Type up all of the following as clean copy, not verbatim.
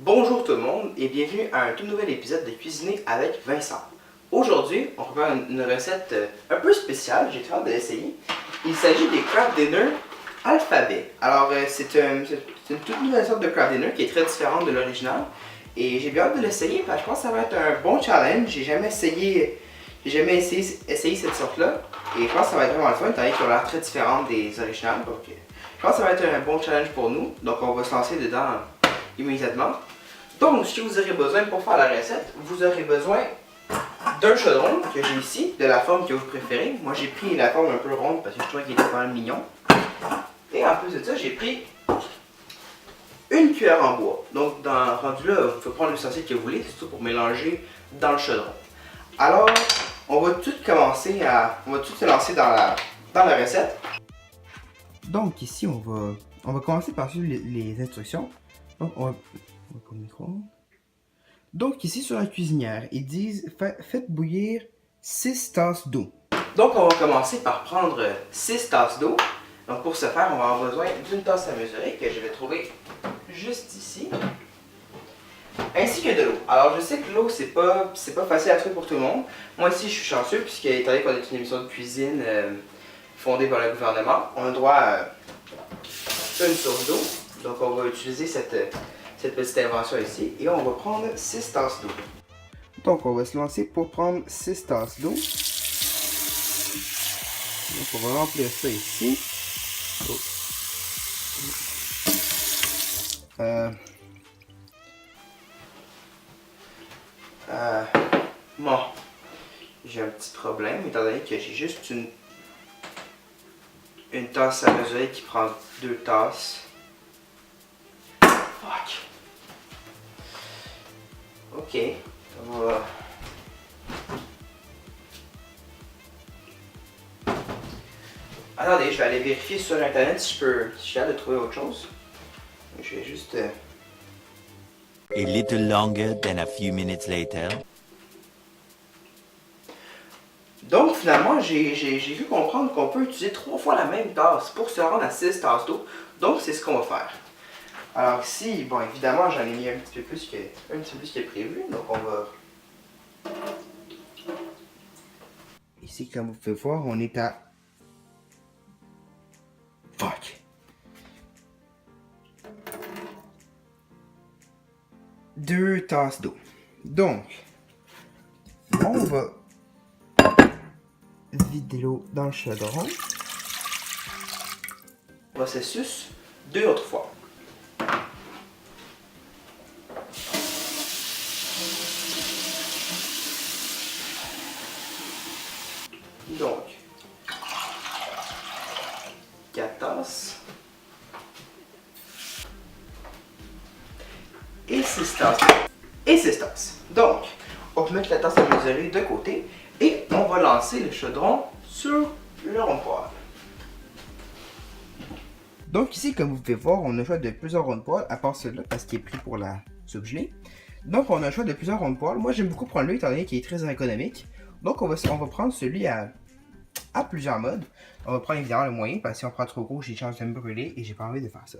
Bonjour tout le monde et bienvenue à un tout nouvel épisode de Cuisiner avec Vincent. Aujourd'hui, on va faire une recette un peu spéciale, j'ai hâte de l'essayer. Il s'agit des Kraft Dinner Alphabet. Alors, c'est une toute nouvelle sorte de Kraft Dinner qui est très différente de l'original. Et j'ai bien hâte de l'essayer parce que je pense que ça va être un bon challenge. J'ai jamais essayé cette sorte-là. Et je pense que ça va être vraiment le fun, étant donné qu'ils ont l'air très différentes des originales. Donc, je pense que ça va être un bon challenge pour nous. Donc, on va se lancer dedans immédiatement. Donc, ce que vous aurez besoin pour faire la recette, vous aurez besoin d'un chaudron que j'ai ici, de la forme que vous préférez. Moi, j'ai pris la forme un peu ronde parce que je trouvais qu'il était pas mal mignon. Et en plus de ça, j'ai pris une cuillère en bois. Donc, rendu là, vous pouvez prendre l'ustensile que vous voulez, c'est tout pour mélanger dans le chaudron. Alors, on va tout se lancer dans la recette. Donc, ici, on va commencer par suivre les instructions. Donc, on va au micro. Donc, ici sur la cuisinière, ils disent faites bouillir 6 tasses d'eau. Donc, on va commencer par prendre 6 tasses d'eau. Donc, pour ce faire, on va avoir besoin d'une tasse à mesurer que je vais trouver juste ici, ainsi que de l'eau. Alors, je sais que l'eau, c'est pas facile à trouver pour tout le monde. Moi, ici, je suis chanceux, puisque étant donné qu'on est une émission de cuisine fondée par le gouvernement, on a droit à une source d'eau. Donc, on va utiliser cette petite invention ici et on va prendre 6 tasses d'eau. Donc, on va se lancer pour prendre 6 tasses d'eau. Donc, on va remplir ça ici. Bon, j'ai un petit problème étant donné que j'ai juste une tasse à mesurer qui prend 2 tasses. Fuck! Ok, on va... Attendez, je vais aller vérifier sur internet si je suis capable de trouver autre chose. Je vais juste... A little longer than a few minutes later. Donc finalement, j'ai vu comprendre qu'on peut utiliser 3 fois la même tasse pour se rendre à 6 tasses d'eau. Donc c'est ce qu'on va faire. Alors ici, bon évidemment j'en ai mis un petit peu plus que prévu. Donc on va... Ici comme vous pouvez voir, on est à... Fuck! 2 tasses d'eau. Donc, on va vider l'eau dans le chaudron. Processus 2 autres fois. Donc, 4 tasses. Et 6 tasses. Et 6 tasses. Donc, on va mettre la tasse à mesurer de côté et on va lancer le chaudron sur le rond-poêle. Donc ici, comme vous pouvez voir, on a le choix de plusieurs ronds de poêle, à part celui-là, parce qu'il est pris pour la soupe gelée. Donc on a le choix de plusieurs ronds de poêle. Moi j'aime beaucoup prendre lui, étant donné qu'il est très économique. Donc on va prendre celui à plusieurs modes. On va prendre évidemment le moyen, parce que si on prend trop gros, j'ai chance de me brûler et j'ai pas envie de faire ça.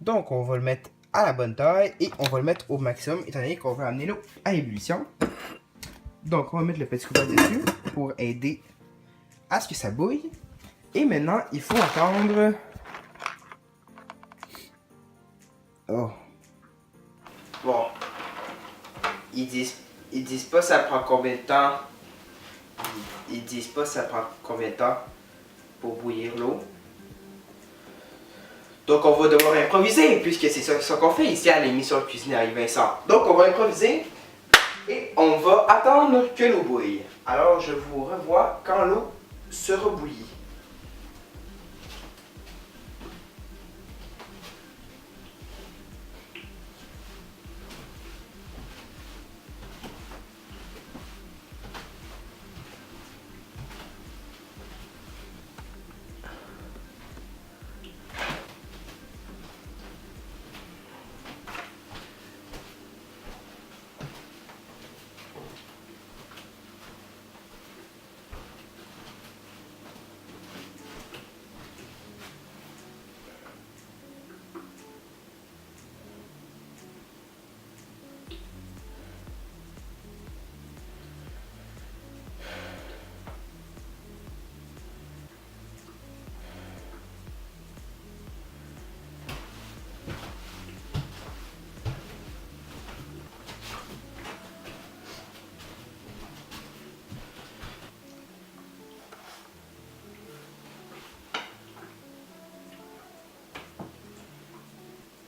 Donc on va le mettre à la bonne taille et on va le mettre au maximum, étant donné qu'on va amener l'eau à ébullition. Donc on va mettre le petit coupage dessus pour aider à ce que ça bouille. Et maintenant, il faut attendre... Oh. Bon. Ils disent pas ça prend combien de temps. Ils disent pas ça prend combien de temps pour bouillir l'eau. Donc on va devoir improviser, puisque c'est ça qu'on fait ici à l'émission de Cuisiner avec Vincent. Donc on va improviser et on va attendre que l'eau bouille. Alors je vous revois quand l'eau sera bouillie.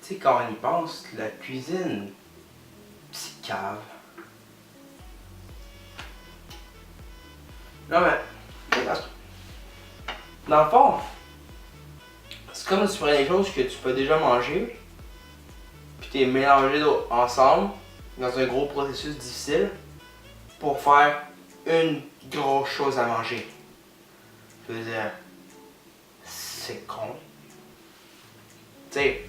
Tu sais, quand on y pense, la cuisine, c'est cave. Non mais, dans le fond, c'est comme si tu prenais des choses que tu peux déjà manger, puis tu les mélangeais ensemble dans un gros processus difficile pour faire une grosse chose à manger. Je veux dire, c'est con. Tu sais,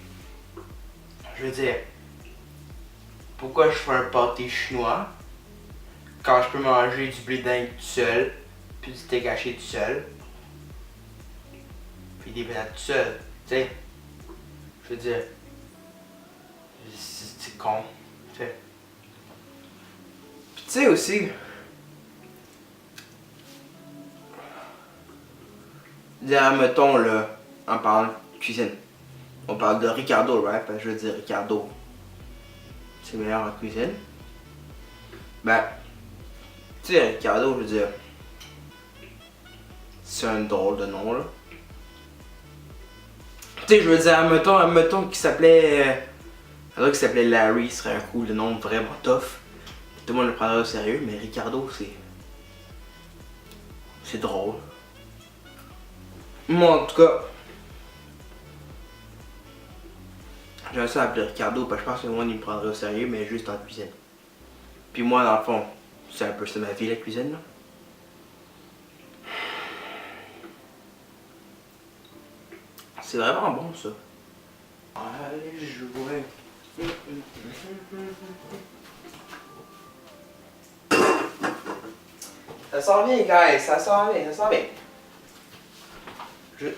je veux dire, pourquoi je fais un pâté chinois quand je peux manger du blé d'Inde tout seul, puis du steak haché tout seul, puis des patates tout seul, tu sais. Je veux dire, c'est con, tu sais. Puis tu sais aussi, mettons là, en parlant de cuisine, on parle de Ricardo, right? Parce que je veux dire, Ricardo, c'est meilleur en cuisine. Ben, tu sais, Ricardo, je veux dire, c'est un drôle de nom, là. Tu sais, je veux dire, mettons qu'il s'appelait. Alors qu'il s'appelait Larry, ce serait un cool de nom vraiment tough. Tout le monde le prendrait au sérieux, mais Ricardo, c'est. C'est drôle. Moi, en tout cas. J'aimerais ça appeler Ricardo, parce que je pense que le monde il me prendrait au sérieux, mais juste en cuisine. Puis moi, dans le fond, c'est un peu ça ma vie, la cuisine, là. C'est vraiment bon, ça. Allez jouer. Ça sent bien, guys, ça sent bien, ça sent bien.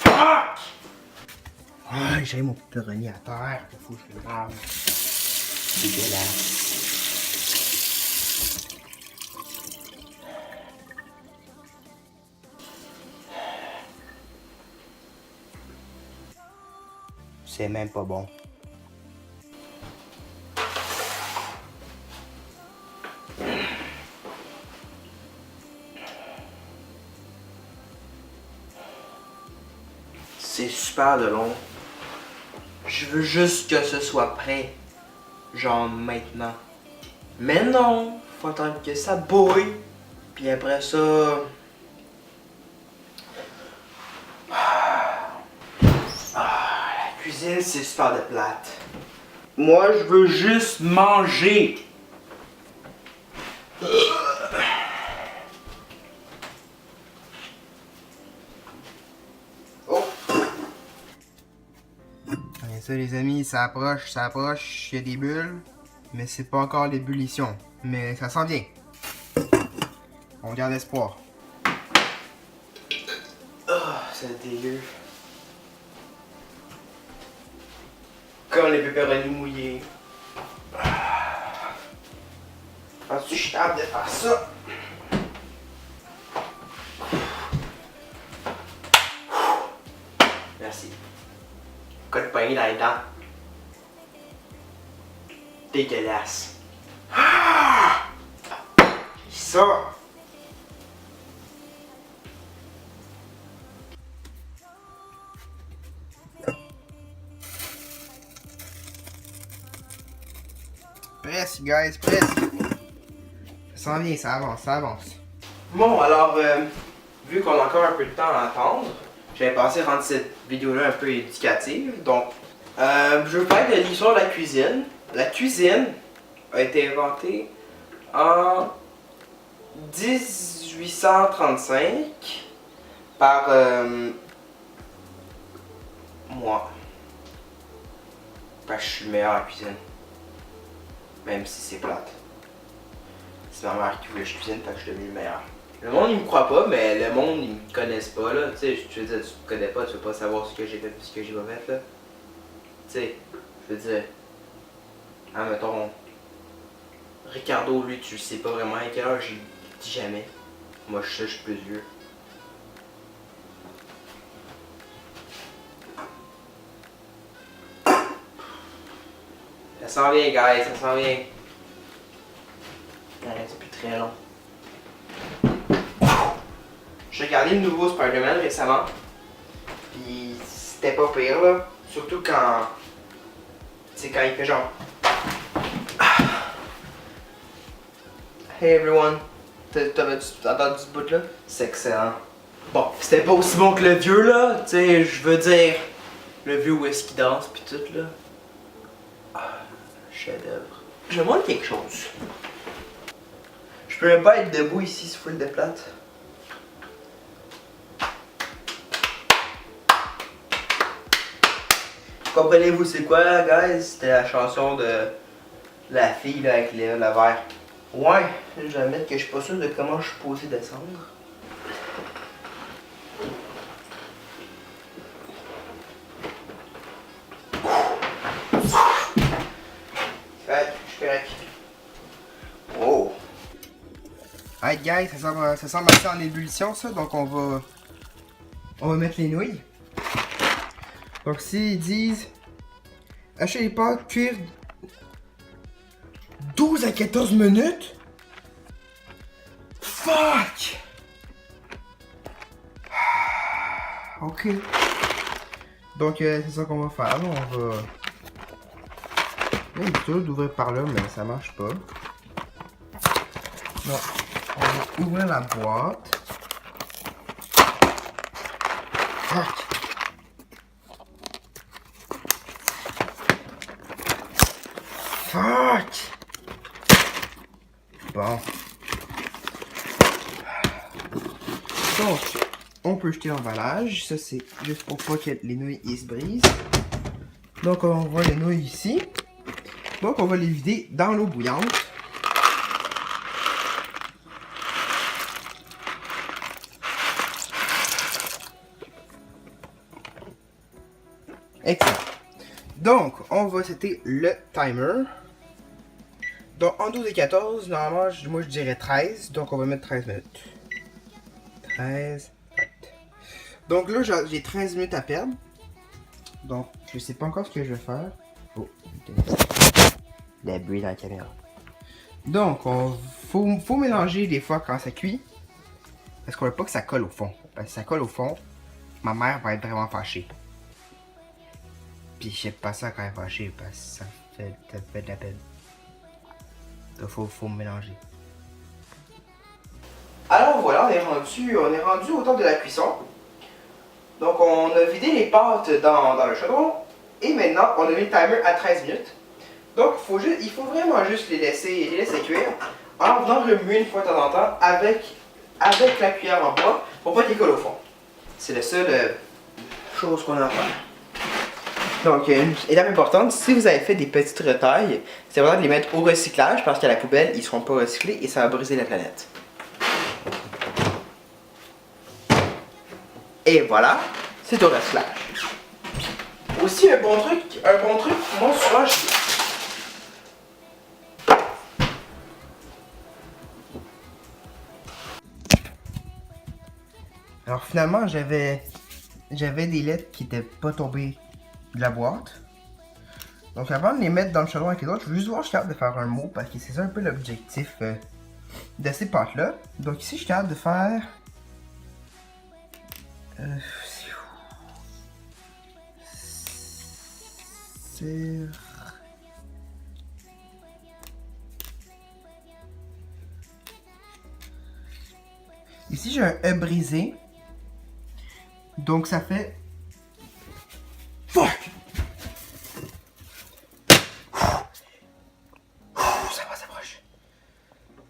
Ah! Ah, j'ai mon pepperoni à terre, il faut que je le lave. Dégueulasse. C'est même pas bon. C'est super de long. Je veux juste que ce soit prêt. Genre maintenant. Mais non, faut attendre que ça bouille. Puis après ça... la cuisine, c'est super de plate. Moi, je veux juste manger. Oh! Et ça, les amis, ça approche, il y a des bulles. Mais c'est pas encore l'ébullition. Mais ça sent bien. On garde espoir. Oh, c'est dégueu. Comme les pepperonis mouillés. Penses-tu que je suis capable de faire ça? Merci. Code poignée dans les dents. Dégueulasse. Ah! Ça! Presque, guys, presque. Ça sent bien, ça avance, ça avance. Bon, alors, vu qu'on a encore un peu de temps à attendre, j'avais pensé rendre cette vidéo-là un peu éducative. Donc, je veux parler de l'histoire de la cuisine. La cuisine a été inventée en 1835 par moi. Parce que je suis le meilleur à la cuisine. Même si c'est plate. C'est ma mère qui voulait que je cuisine, fait que je suis devenu le meilleur. Le monde il me croit pas, mais le monde ils me connaissent pas là. Tu sais, je veux dire, tu me connais pas, tu veux pas savoir ce que j'ai fait et ce que j'ai pas fait là. Tu sais, je veux dire. Ah, mettons. Ricardo, lui, tu sais pas vraiment à quelle heure j'ai dit jamais. Moi je suis plus vieux. Ça sent bien, guys, ça sent bien. C'est plus très long. J'ai regardé le nouveau Spider-Man récemment. Puis c'était pas pire là. Surtout quand C'est quand il fait genre. Hey everyone. T'avais-tu entendu ce bout là? C'est excellent. Bon, c'était pas aussi bon que le vieux là, tu sais, je veux dire. Le vieux où est-ce qu'il danse pis tout là. Ah, chef d'œuvre. Je me demande quelque chose. Je peux même pas être debout ici, c'est full de plate. Comprenez-vous c'est quoi là, guys? C'était la chanson de la fille là avec la verre. Ouais, je vais admettre que je suis pas sûr de comment je suis posé descendre. Ouais, je suis correct. Wow. Alright guys, ça semble assez en ébullition ça, donc on va mettre les nouilles. Donc s'ils disent hacher les pâtes, cuire 12 à 14 minutes. Fuck! Ok. Donc c'est ça qu'on va faire. Là, on va. Il est sûr d'ouvrir par là, mais ça marche pas. Donc, on va ouvrir la boîte. Fuck! Fuck! Bon. Donc, on peut jeter l'emballage. Ça, c'est juste pour pas que les nouilles ils se brisent. Donc, on voit les nouilles ici. Donc, on va les vider dans l'eau bouillante. Excellent. Donc, on va setter le timer. Donc, en 12 et 14, normalement, moi je dirais 13. Donc, on va mettre 13 minutes. 13. Donc là, j'ai 13 minutes à perdre. Donc, je sais pas encore ce que je vais faire. Oh, la bruit dans la caméra. Donc, faut mélanger des fois quand ça cuit. Parce qu'on veut pas que ça colle au fond. Parce que si ça colle au fond, ma mère va être vraiment fâchée. Puis j'aime pas ça quand elle est fâchée parce que ça fait de la peine. Donc faut mélanger. Alors voilà, on est rendu au temps de la cuisson. Donc on a vidé les pâtes dans le chaudron. Et maintenant, on a mis le timer à 13 minutes. Donc il faut vraiment juste les laisser cuire. En venant remuer une fois de temps en temps avec la cuillère en bois pour pas qu'ils collent au fond. C'est la seule chose qu'on a à faire. Donc, une étape importante, si vous avez fait des petites retailles, c'est vraiment de les mettre au recyclage parce qu'à la poubelle, ils ne seront pas recyclés et ça va briser la planète. Et voilà, c'est au recyclage. Aussi, un bon truc, moi souvent Alors finalement, j'avais des lettres qui n'étaient pas tombées de la boîte. Donc avant de les mettre dans le chaudron avec les autres, je veux juste voir si je suis capable de faire un mot parce que c'est ça un peu l'objectif de ces pâtes là. Donc ici je suis capable de faire ici j'ai un E brisé. Donc ça fait fuck.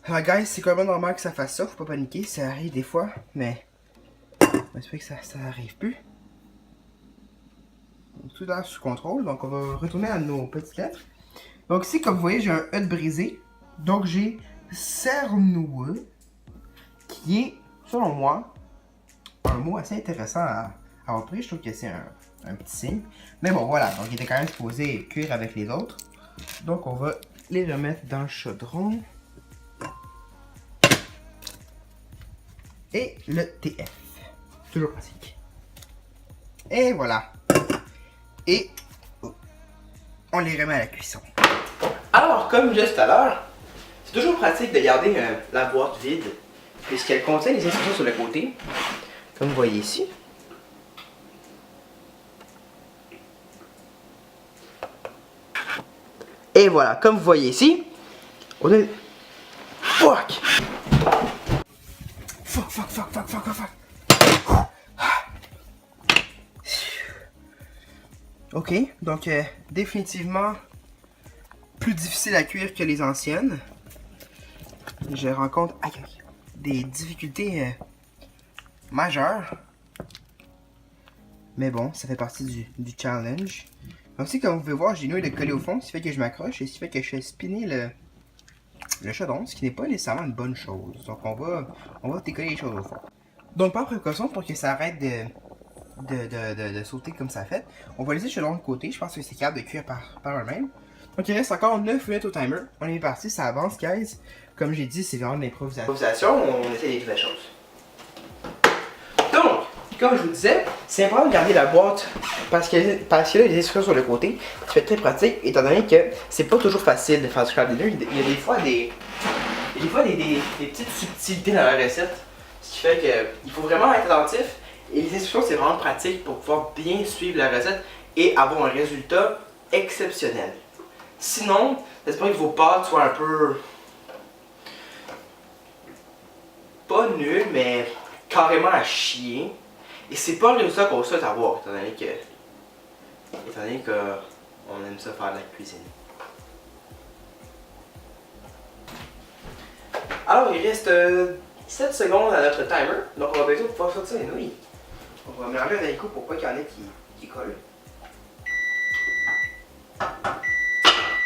Alors guys, c'est quand même normal que ça fasse ça, faut pas paniquer, ça arrive des fois, mais j'espère que ça arrive plus. Donc, tout est sous contrôle, donc on va retourner à nos petites lettres. Donc ici, comme vous voyez, j'ai un E de brisé, donc j'ai cernoueux, qui est, selon moi, un mot assez intéressant à repris. Je trouve que c'est un petit signe. Mais bon, voilà, donc il était quand même supposé cuire avec les autres. Donc on va les remettre dans le chaudron. Et le TF. Toujours pratique. Et voilà. Et on les remet à la cuisson. Alors, comme juste à l'heure, c'est toujours pratique de garder la boîte vide, puisqu'elle contient les instructions sur le côté, comme vous voyez ici. Et voilà, comme vous voyez ici, on a... Fuck! Fuck. Ok, donc définitivement plus difficile à cuire que les anciennes. Je rencontre des difficultés majeures. Mais bon, ça fait partie du challenge. Aussi, comme vous pouvez voir, j'ai une nouille de coller au fond, ce qui fait que je m'accroche et ce qui fait que je fais spinner le chaudron, ce qui n'est pas nécessairement une bonne chose. Donc on va décoller les choses au fond. Donc par précaution, pour que ça arrête de sauter comme ça fait, on va laisser le chaudron de côté. Je pense que c'est capable de cuire par eux-mêmes. Donc il reste encore 9 minutes au timer. On est parti, ça avance, guys. Comme j'ai dit, c'est vraiment de l'improvisation. On essaie des nouvelles choses. Donc, comme je vous disais, c'est important de garder la boîte parce qu'il y a des instructions sur le côté. Ça fait très pratique, étant donné que c'est pas toujours facile de faire du scrap dinner. Il y a des fois des petites subtilités dans la recette. Ce qui fait qu'il faut vraiment être attentif. Et les instructions, c'est vraiment pratique pour pouvoir bien suivre la recette et avoir un résultat exceptionnel. Sinon, j'espère que vos pâtes soient un peu... pas nul, mais carrément à chier. Et c'est pas le résultat qu'on souhaite avoir, étant donné qu'on aime ça faire de la cuisine. Alors, il reste 7 secondes à notre timer, donc on va bientôt pouvoir sortir les nouilles. On va mélanger avec les coups pour pas qu'il y en ait qui collent.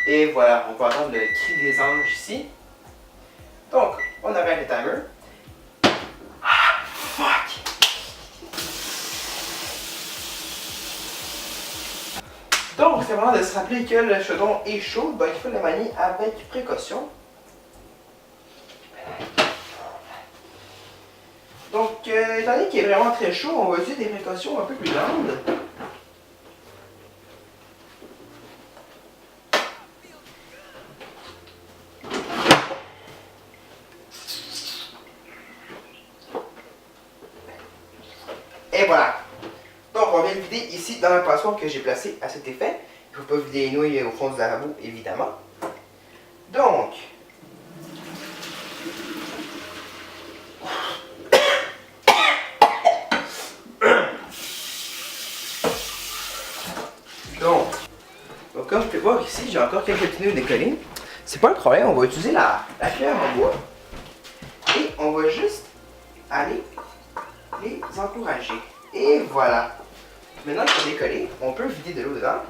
Et voilà, on peut entendre le cri des anges ici. Donc, on arrête le timer. Ah, fuck! Donc, c'est vraiment de se rappeler que le chaudron est chaud, donc il faut le manier avec précaution. Donc, étant donné qu'il est vraiment très chaud, on va utiliser des précautions un peu plus grandes. Et voilà. Donc, on vient le vider ici dans la passoire que j'ai placée à cet effet. Il ne faut pas vider les nouilles au fond du lavabo, évidemment. Donc, comme vous pouvez voir ici, j'ai encore quelques petites nouilles décollées. C'est pas un problème, on va utiliser la cuillère en bois. Et on va juste aller les encourager. Et voilà. Maintenant qu'ils sont décollés, on peut vider de l'eau dedans.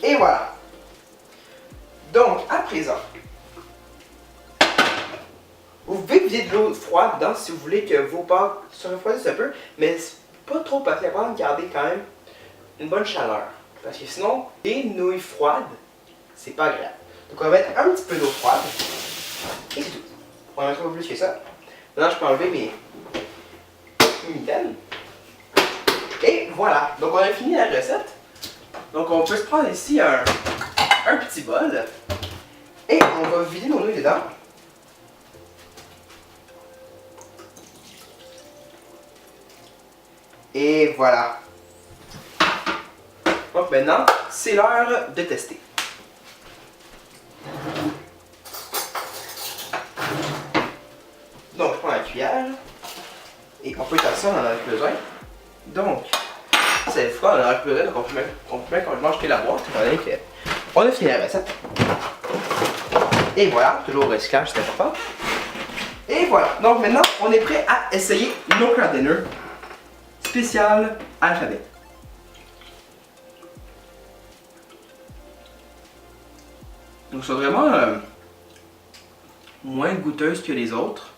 Et voilà. Donc, à présent, vous pouvez vider de l'eau froide dedans si vous voulez que vos pâtes se refroidissent un peu, mais pas trop parce qu'il faut garder quand même une bonne chaleur. Parce que sinon, les nouilles froides, c'est pas agréable. Donc on va mettre un petit peu d'eau froide. Et c'est tout. On va mettre un peu plus que ça. Maintenant, je peux enlever mes mitaines. Et voilà. Donc on a fini la recette. Donc on peut se prendre ici un petit bol. Et on va vider nos nouilles dedans. Et voilà. Donc maintenant, c'est l'heure de tester. Donc je prends la cuillère et on peut étaler ça dans notre besoin. Donc, c'est froid dans notre besoin, donc on peut même quand je mange la boîte, étant donné qu'on a fini la recette. Et voilà, toujours au recyclage, c'est important. Et voilà, donc maintenant on est prêt à essayer nos crab dinner spécial alphabet. Donc, c'est vraiment moins goûteuse que les autres.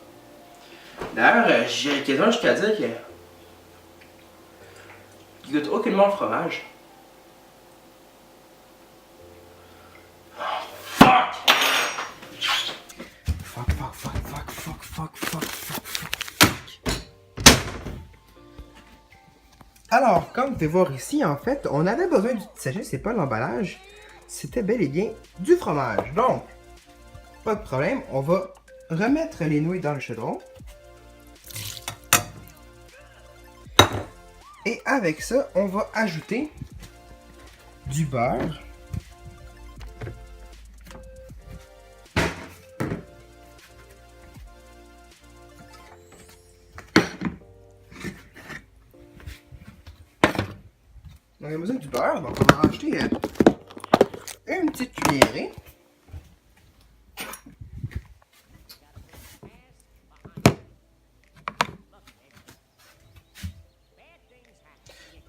D'ailleurs, j'irais quasiment jusqu'à dire qu'il goûte aucunement le fromage. Oh, fuck! Fuck. Alors, comme vous pouvez voir ici, en fait, on avait besoin du petit sachet, c'est pas l'emballage. C'était bel et bien du fromage. Donc, pas de problème, on va remettre les nouilles dans le chaudron. Et avec ça, on va ajouter du beurre. on a besoin du beurre, donc on va rajouter une petite cuillerée.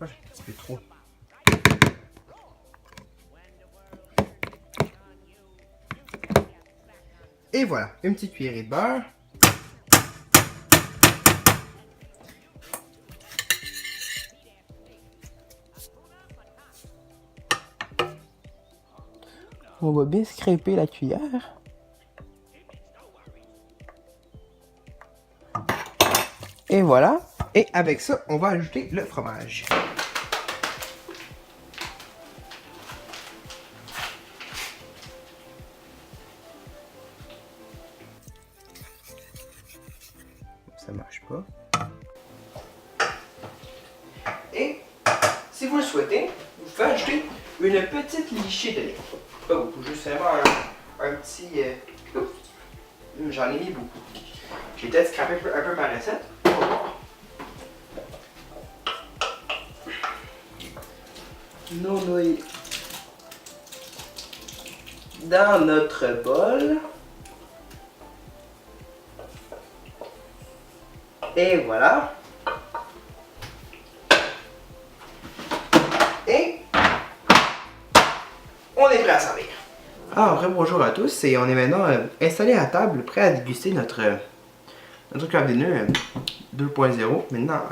Un petit peu trop. Et voilà, une petite cuillerée de beurre. On va bien scraper la cuillère. Et voilà. Et avec ça, on va ajouter le fromage. Ça marche pas. Et si vous le souhaitez, vous pouvez ajouter une petite lichée de lait. Pas beaucoup, juste vraiment un petit... J'en ai mis beaucoup. J'ai peut-être scrapé un peu ma recette. On va voir. Nos nouilles dans notre bol. Et voilà. Et on est prêt à servir. Alors, bonjour à tous et on est maintenant installés à table, prêts à déguster notre craft dinner 2.0. Maintenant,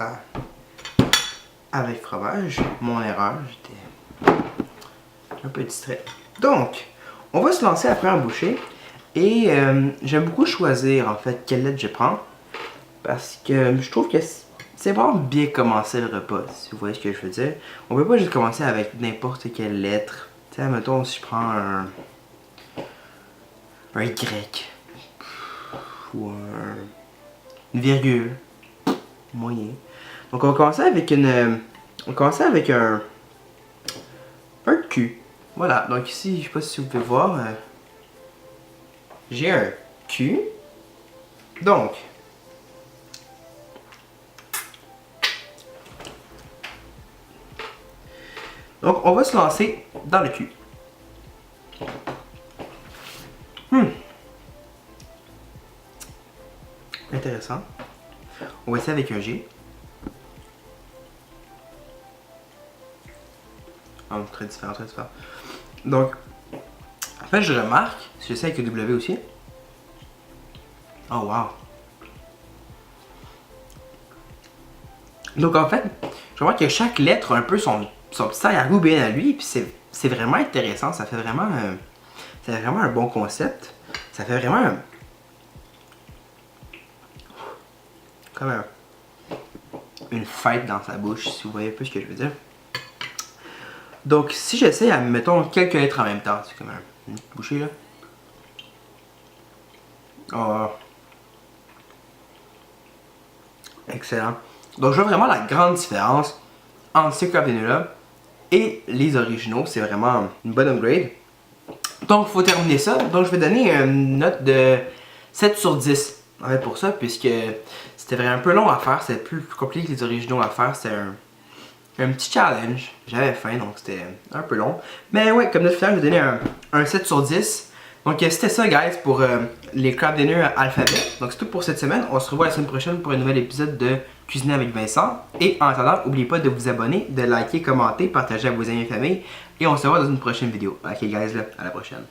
avec fromage. Mon erreur, j'étais un peu distrait. Donc, on va se lancer à la première bouchée. Et j'aime beaucoup choisir en fait quelle lettre je prends. Parce que je trouve que c'est vraiment bien commencer le repas, si vous voyez ce que je veux dire. On peut pas juste commencer avec n'importe quelle lettre. Tu sais, mettons, si je prends un Y. Ou une virgule. Moyen. Donc on va commencer avec un Q. Voilà, donc ici, je sais pas si vous pouvez voir, j'ai un Q. Donc, on va se lancer dans le Q. Intéressant. On va essayer avec un G. Oh, très différent, très différent. Donc, en fait, je remarque, si j'essaie avec le W aussi. Oh, wow. Donc, en fait, je remarque que chaque lettre a un peu son petit arrière-goût bien à lui, puis c'est vraiment intéressant. Ça fait vraiment un bon concept. Ça fait vraiment comme une fête dans sa bouche, si vous voyez un peu ce que je veux dire. Donc, si j'essaie à, mettons, quelques lettres en même temps, c'est comme une petite bouchée là. Oh. Excellent. Donc, je vois vraiment la grande différence entre ces craft dinner là et les originaux. C'est vraiment une bonne upgrade. Donc, il faut terminer ça. Donc, je vais donner une note de 7 sur 10. En fait, pour ça, puisque c'était vraiment un peu long à faire. C'était plus compliqué que les originaux à faire. C'était un petit challenge. J'avais faim, donc c'était un peu long. Mais ouais, comme de tout à l'heure, je vais donner un 7 sur 10. Donc, c'était ça, guys, pour les craft dinner alphabet. Donc, c'est tout pour cette semaine. On se revoit la semaine prochaine pour un nouvel épisode de Cuisiner avec Vincent. Et en attendant, n'oubliez pas de vous abonner, de liker, commenter, partager à vos amis et familles. Et on se revoit dans une prochaine vidéo. Ok, guys, là, à la prochaine.